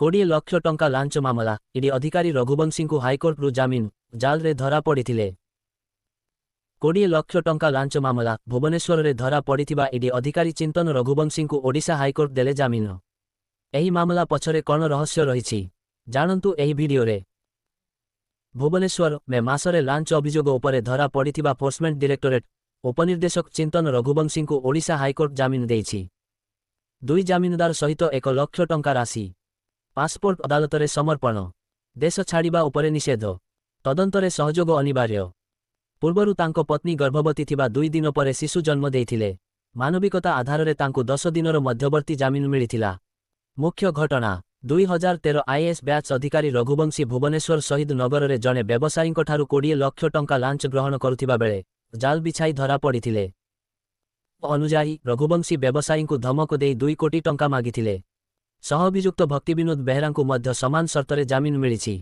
କୋଡ଼ିଏ ଲକ୍ଷ ଟଙ୍କା ଲାଞ୍ଚ ମାମଲା ଇଡି ଅଧିକାରୀ ରଘୁବଂଶୀଙ୍କୁ ହାଇକୋର୍ଟରୁ ଜାମିନ ଜାଲରେ ଧରା ପଡ଼ିଥିଲେ। 20 ଲକ୍ଷ ଟଙ୍କା ଲାଞ୍ଚ ମାମଲା ଭୁବନେଶ୍ୱରରେ ଧରା ପଡ଼ିଥିବା ଇଡି ଅଧିକାରୀ ଚିନ୍ତନ ରଘୁବଂଶୀଙ୍କୁ ଓଡ଼ିଶା ହାଇକୋର୍ଟ ଦେଲେ ଜାମିନ। ଏହି ମାମଲା ପଛରେ କ'ଣ ରହସ୍ୟ ରହିଛି ଜାଣନ୍ତୁ ଏହି ଭିଡିଓରେ। ଭୁବନେଶ୍ୱର ମେ ମାସରେ ଲାଞ୍ଚ ଅଭିଯୋଗ ଉପରେ ଧରା ପଡ଼ିଥିବା ଫୋର୍ସମେଣ୍ଟ ଡିରେକ୍ଟୋରେଟ୍ ଉପନିର୍ଦ୍ଦେଶକ ଚିନ୍ତନ ରଘୁବଂଶୀଙ୍କୁ ଓଡ଼ିଶା ହାଇକୋର୍ଟ ଜାମିନ ଦେଇଛି। ଦୁଇ ଜାମିନଦାର ସହିତ 1 ଲକ୍ଷ ଟଙ୍କା ରାଶି ପାସପୋର୍ଟ ଅଦାଲତରେ ସମର୍ପଣ। ଦେଶ ଛାଡ଼ିବା ଉପରେ ନିଷେଧ। ତଦନ୍ତରେ ସହଯୋଗ ଅନିବାର୍ଯ୍ୟ। ପୂର୍ବରୁ ତାଙ୍କ ପତ୍ନୀ ଗର୍ଭବତୀ ଥିବା 2 ଦିନ ପରେ ଶିଶୁ ଜନ୍ମ ଦେଇଥିଲେ। ମାନବିକତା ଆଧାରରେ ତାଙ୍କୁ 10 ଦିନର ମଧ୍ୟବର୍ତ୍ତୀ ଜାମିନ ମିଳିଥିଲା। ମୁଖ୍ୟ ଘଟଣା 2013 ଆଇଏଏସ୍ ବ୍ୟାଚ୍ ଅଧିକାରୀ ରଘୁବଂଶୀ ଭୁବନେଶ୍ୱର ଶହୀଦ ନଗରରେ ଜଣେ ବ୍ୟବସାୟୀଙ୍କଠାରୁ 20 ଲକ୍ଷ ଟଙ୍କା ଲାଞ୍ଚ ଗ୍ରହଣ କରୁଥିବା ବେଳେ ଜାଲ ବିଛାଇ ଧରା ପଡ଼ିଥିଲେ। ଅନୁଯାୟୀ ରଘୁବଂଶୀ ବ୍ୟବସାୟୀଙ୍କୁ ଧମକ ଦେଇ 2 କୋଟି ଟଙ୍କା ମାଗିଥିଲେ। ସହ ଅଭିଯୁକ୍ତ ଭକ୍ତିବିନୋଦ ବେହେରାଙ୍କୁ ମଧ୍ୟ ସମାନ ସର୍ତ୍ତରେ ଜାମିନ ମିଳିଛି।